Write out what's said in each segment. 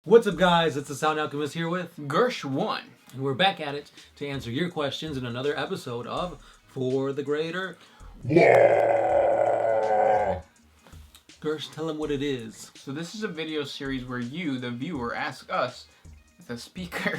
What's up, guys? It's the Sound Alchemist here with Gersh1. And we're back at it to answer your questions in another episode of For the Greater. Yeah! Gersh, tell them what it is. So this is a video series where you, the viewer, ask us, the speaker,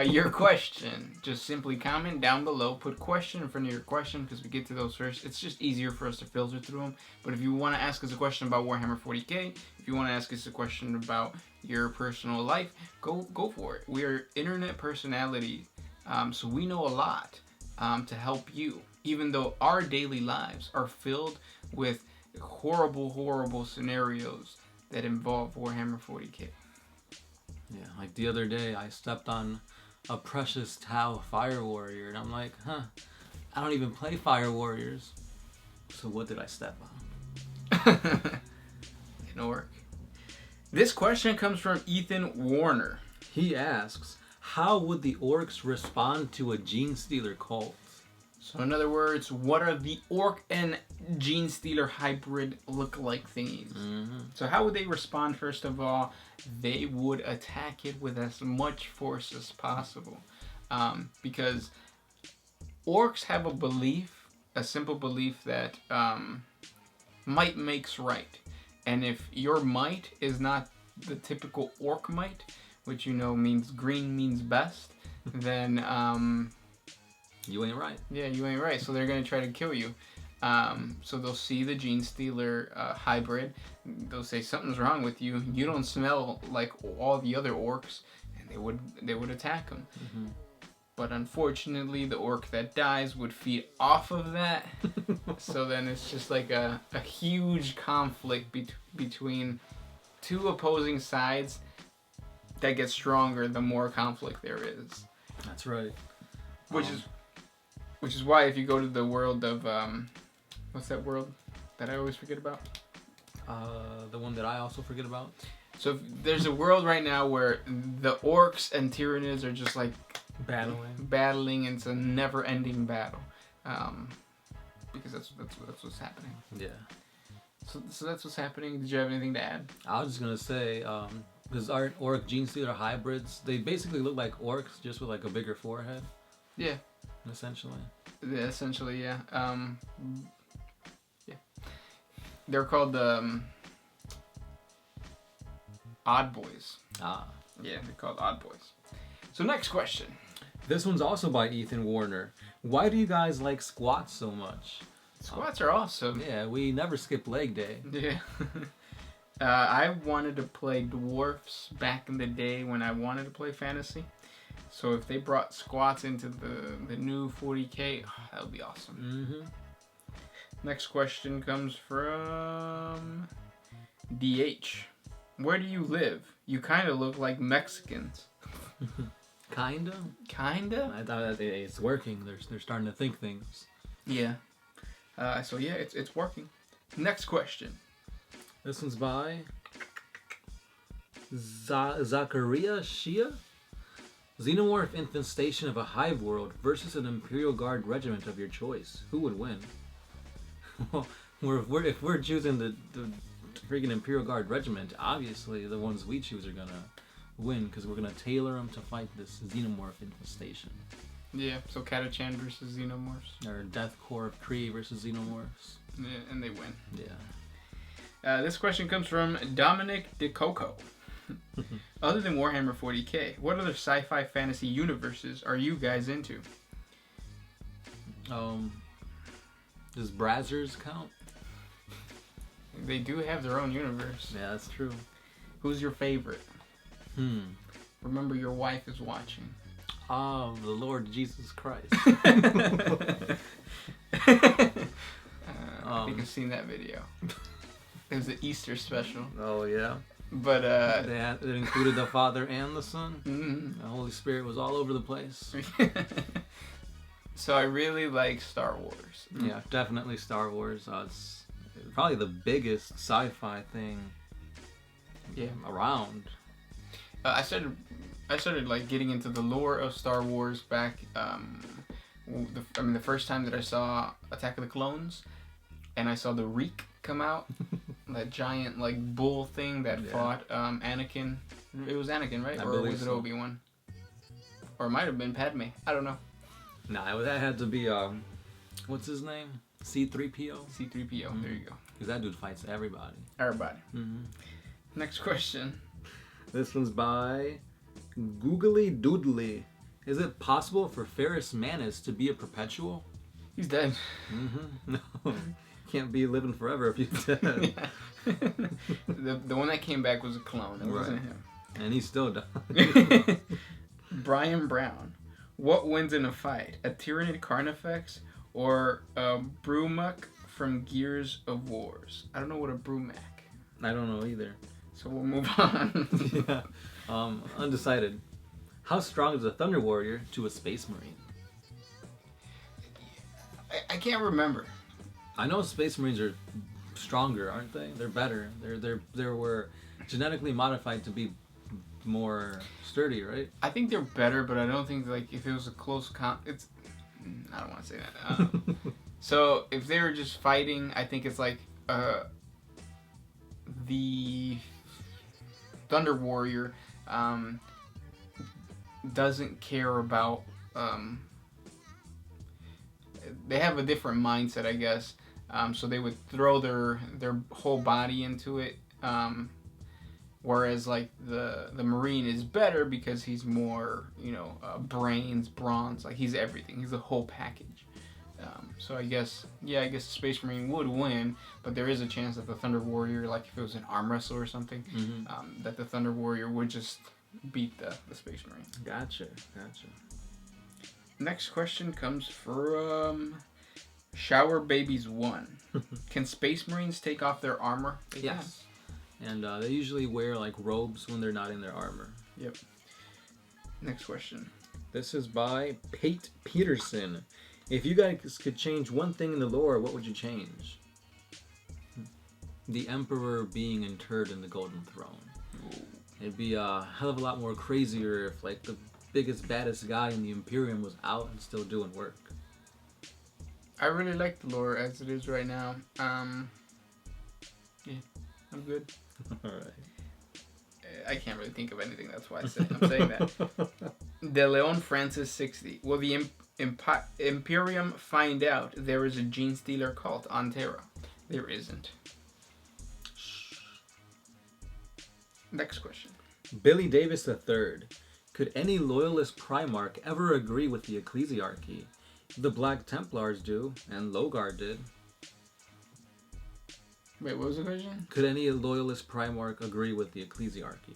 your question. Just simply comment down below, put question in front of your question because we get to those first. It's just easier for us to filter through them. But if you want to ask us a question about Warhammer 40K, if you want to ask us a question about your personal life, go for it. We are internet personalities, so we know a lot to help you. Even though our daily lives are filled with horrible scenarios that involve Warhammer 40K. Yeah, like the other day, I stepped on a precious Tau Fire Warrior, and I'm like, I don't even play Fire Warriors. So what did I step on? An orc. This question comes from Ethan Warner. He asks, how would the Orcs respond to a Gene Stealer cult? So in other words, what are the Orc and Gene Stealer hybrid look-like thingies? Mm-hmm. So how would they respond? First of all, they would attack it with as much force as possible. Because Orcs have a belief, a simple belief that might makes right. And if your might is not the typical Orc might, which you know means green means best, then you ain't right. Yeah, you ain't right. So they're going to try to kill you. So they'll see the Gene Stealer hybrid. They'll say something's wrong with you. You don't smell like all the other orcs, and they would attack them. Mm-hmm. But unfortunately, the orc that dies would feed off of that. So then it's just like a huge conflict between two opposing sides that gets stronger the more conflict there is. That's right. Which is why if you go to the world of, what's that world that I always forget about? The one that I also forget about. So there's a world right now where the Orcs and Tyranids are just like battling, and it's a never-ending battle, because that's what's happening. Yeah. So that's what's happening. Did you have anything to add? I was just gonna say, because our Orc Gene Stealer hybrids, they basically look like Orcs just with like a bigger forehead. Yeah. Essentially. Yeah, essentially, yeah. Yeah. They're called Odd Boys. Ah. Yeah, they're called Odd Boys. So next question. This one's also by Ethan Warner. Why do you guys like squats so much? Squats are awesome. Yeah, we never skip leg day. Yeah. I wanted to play dwarfs back in the day when I wanted to play fantasy. So if they brought squats into the new 40K, that would be awesome. Mm-hmm. Next question comes from DH. Where do you live? You kind of look like Mexicans. Kinda? I thought it's working. They're starting to think things. Yeah. So yeah, it's working. Next question. This one's by Zachariah Shia. Xenomorph Infestation of a Hive world versus an Imperial Guard regiment of your choice. Who would win? Well, if we're choosing the freaking Imperial Guard regiment, obviously the ones we choose are gonna win because we're gonna tailor them to fight this Xenomorph Infestation. Yeah, so Catachan versus Xenomorphs. Or Death Corps of Kree versus Xenomorphs. Yeah, and they win. Yeah. This question comes from Dominic DeCoco. Other than Warhammer 40K, what other sci-fi fantasy universes are you guys into? Does Brazzers count? They do have their own universe. Yeah, that's true. Who's your favorite? Remember, your wife is watching. Oh, the Lord Jesus Christ. I think I've seen that video. It was the Easter special. Oh, yeah. But it included the Father and the Son. Mm-hmm. The Holy Spirit was all over the place. So I really like Star Wars. Yeah, definitely Star Wars. It's probably the biggest sci-fi thing around. I started like getting into the lore of Star Wars back. The first time that I saw Attack of the Clones, and I saw the Reek come out, that giant like bull thing that fought Anakin It was Anakin, right? I Or believe was it so. Obi-Wan? Or it might have been Padme. I don't know. Nah, that had to be what's his name? C-3PO. C-3PO. There you go. Because that dude fights everybody. Everybody. Mm-hmm. Next question. This one's by Googly Doodly. Is it possible for Ferrus Manus to be a perpetual? He's dead. Mm-hmm. No. Can't be living forever if you're dead. the one that came back was a clone. It wasn't him. And he's still done. Brian Brown. What wins in a fight? A Tyranid Carnifex or a Brumak from Gears of Wars? I don't know what a Brumak. I don't know either. So we'll move on. Yeah. Undecided. How strong is a Thunder Warrior to a Space Marine? I can't remember. I know Space Marines are stronger, aren't they? They're better. They were genetically modified to be more sturdy, right? I think they're better, but I don't think like if it was a close it's. I don't want to say that. So if they were just fighting, I think it's like the Thunder Warrior doesn't care about. They have a different mindset, I guess. So they would throw their whole body into it. Whereas like the Marine is better because he's more, brains, bronze, like he's everything. He's the whole package. So I guess the Space Marine would win, but there is a chance that the Thunder Warrior, like if it was an arm wrestle or something, that the Thunder Warrior would just beat the Space Marine. Gotcha. Next question comes from Shower Babies 1. Can Space Marines take off their armor? Yes. And they usually wear like robes when they're not in their armor. Yep. Next question. This is by Pate Peterson. If you guys could change one thing in the lore, what would you change? The Emperor being interred in the Golden Throne. Ooh. It'd be a hell of a lot more crazier if like the biggest, baddest guy in the Imperium was out and still doing work. I really like the lore as it is right now. Yeah, I'm good. Alright. I can't really think of anything, that's why I'm saying that. De Leon Francis 60. Will the Imperium find out there is a gene stealer cult on Terra? There isn't. Next question. Billy Davis III. Could any loyalist Primarch ever agree with the Ecclesiarchy? The Black Templars do, and Logard did. Wait, what was the question? Could any loyalist Primarch agree with the Ecclesiarchy?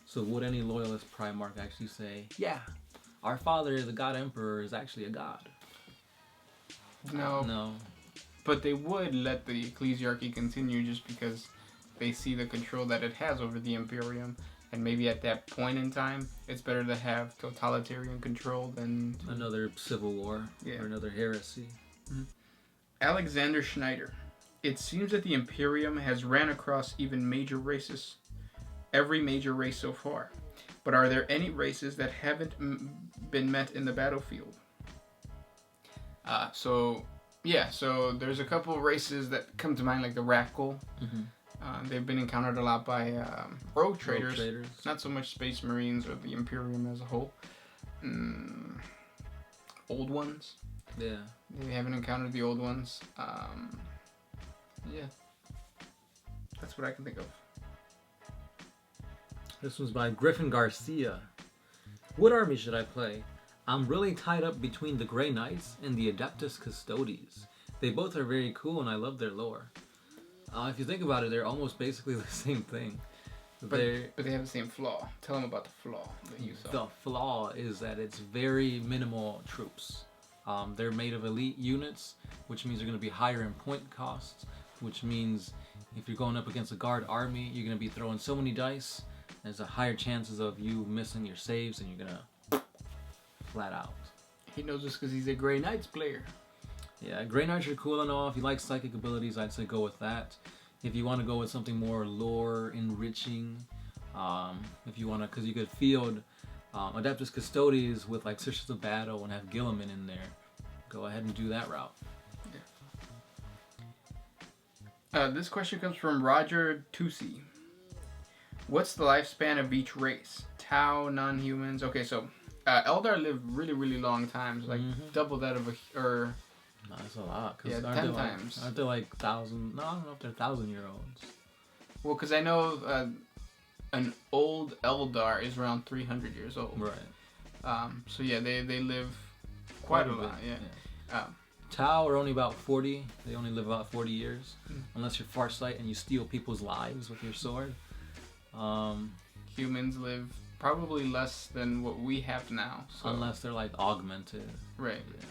So would any loyalist Primarch actually say, yeah, our father, the God Emperor, is actually a god? No. But they would let the Ecclesiarchy continue just because they see the control that it has over the Imperium. And maybe at that point in time, it's better to have totalitarian control than another civil war or another heresy. Mm-hmm. Alexander Schneider. It seems that the Imperium has ran across even major races. Every major race so far. But are there any races that haven't been met in the battlefield? So there's a couple of races that come to mind, like the Rackle. Mm-hmm. They've been encountered a lot by rogue traders. Not so much Space Marines or the Imperium as a whole. Old ones. Yeah. They haven't encountered the old ones. Yeah. That's what I can think of. This was by Griffin Garcia. What army should I play? I'm really tied up between the Grey Knights and the Adeptus Custodes. They both are very cool and I love their lore. If you think about it, they're almost basically the same thing. But they have the same flaw. Tell them about the flaw that you saw. The flaw is that it's very minimal troops. They're made of elite units, which means they're going to be higher in point costs, which means if you're going up against a guard army, you're going to be throwing so many dice, there's a higher chances of you missing your saves and you're going to flat out. He knows this because he's a Grey Knights player. Yeah, Grey Knights are cool and all. If you like psychic abilities, I'd say go with that. If you want to go with something more lore enriching, if you want to, because you could field Adeptus Custodes with like Sisters of Battle and have Gilliman in there, go ahead and do that route. Yeah. This question comes from Roger Tusi. What's the lifespan of each race? Tau, non-humans. Okay, so Eldar live really, really long times, like double that of or. No, that's a lot. Yeah, aren't 10 they times. Aren't they like 1,000? No, I don't know if they're 1,000-year-olds. Well, because I know an old Eldar is around 300 years old. Right. So yeah, they live quite a lot. Yeah. Tau are only about 40. They only live about 40 years, unless you're Farsight and you steal people's lives with your sword. Humans live probably less than what we have now. So. Unless they're like augmented. Right. Yeah.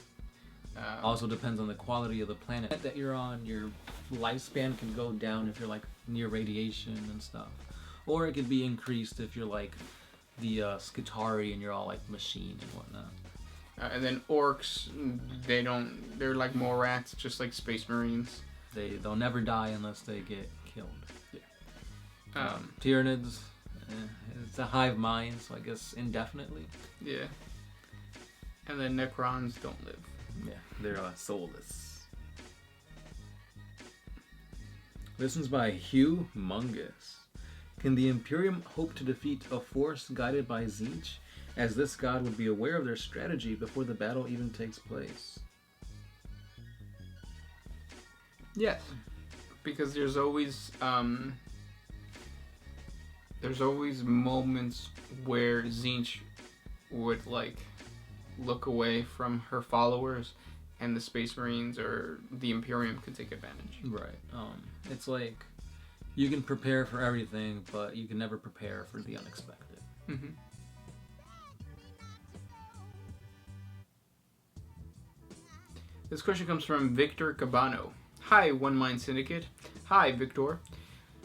Also depends on the quality of the planet that you're on. Your lifespan can go down if you're like near radiation and stuff, or it could be increased if you're like the Skitarii and you're all like machine and whatnot. And then orcs, they're like more rats, just like space marines. They'll never die unless they get killed. Yeah. Tyranids, it's a hive mind, so I guess indefinitely. Yeah. And then Necrons don't live. Yeah, they're soulless. This one's by Humongous. Can the Imperium hope to defeat a force guided by Tzeentch, as this god would be aware of their strategy before the battle even takes place? Yes, because there's always moments where Tzeentch would like look away from her followers, and the Space Marines or the Imperium could take advantage. Right. It's like you can prepare for everything, but you can never prepare for the unexpected. Mm-hmm. This question comes from Victor Cabano. Hi, One Mind Syndicate. Hi, Victor.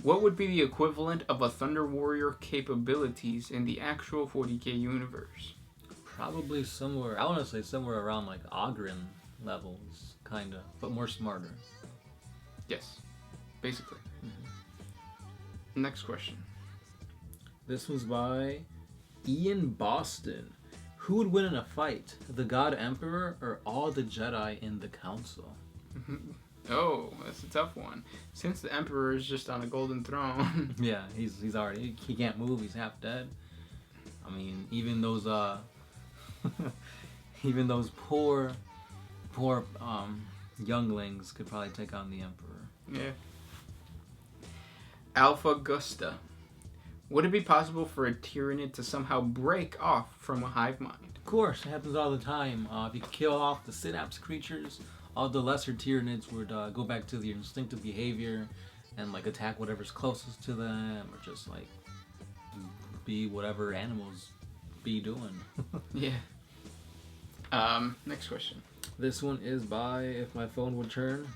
What would be the equivalent of a Thunder Warrior capabilities in the actual 40K universe? Probably somewhere, I want to say somewhere around like Ogren levels, kind of, but more smarter. Yes, basically. Mm-hmm. Next question. This was by Ian Boston. Who would win in a fight, the God Emperor or all the Jedi in the Council? Oh, that's a tough one. Since the Emperor is just on a golden throne. Yeah, he's already, he can't move, he's half dead. I mean, even those even those poor younglings could probably take on the Emperor. Yeah. Alpha Gusta. Would it be possible for a Tyranid to somehow break off from a hive mind? Of course, it happens all the time. If you kill off the synapse creatures, all the lesser Tyranids would go back to their instinctive behavior and like attack whatever's closest to them, or just like be whatever animals be doing. Yeah. Next question. This one is by, if my phone would turn,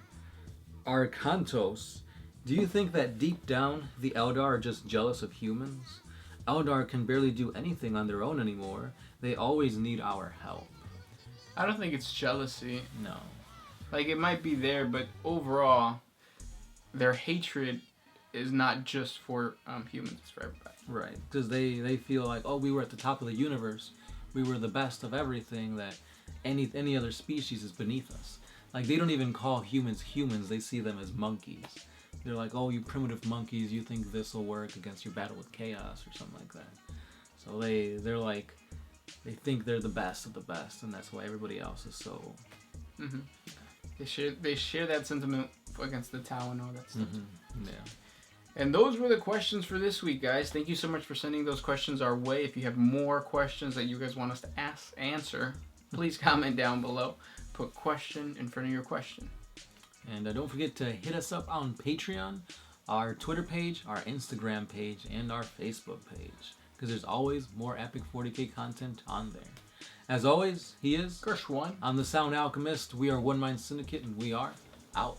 Arkantos. Do you think that deep down the Eldar are just jealous of humans? Eldar can barely do anything on their own anymore. They always need our help. I don't think it's jealousy. No. Like, it might be there, but overall, their hatred is not just for humans, it's for everybody. Right, because they feel like, oh, we were at the top of the universe. We were the best of everything, that any other species is beneath us. Like, they don't even call humans humans. They see them as monkeys. They're like, oh, you primitive monkeys, you think this will work against your battle with chaos or something like that. So they're like, they think they're the best of the best, and that's why everybody else is so... Mm-hmm. They share that sentiment against the Tau and all that stuff. Mm-hmm. Yeah. And those were the questions for this week, guys. Thank you so much for sending those questions our way. If you have more questions that you guys want us to answer, please comment down below. Put question in front of your question. And don't forget to hit us up on Patreon, our Twitter page, our Instagram page, and our Facebook page, because there's always more epic 40K content on there. As always, he is Gershwan. I'm the Sound Alchemist. We are One Mind Syndicate, and we are out.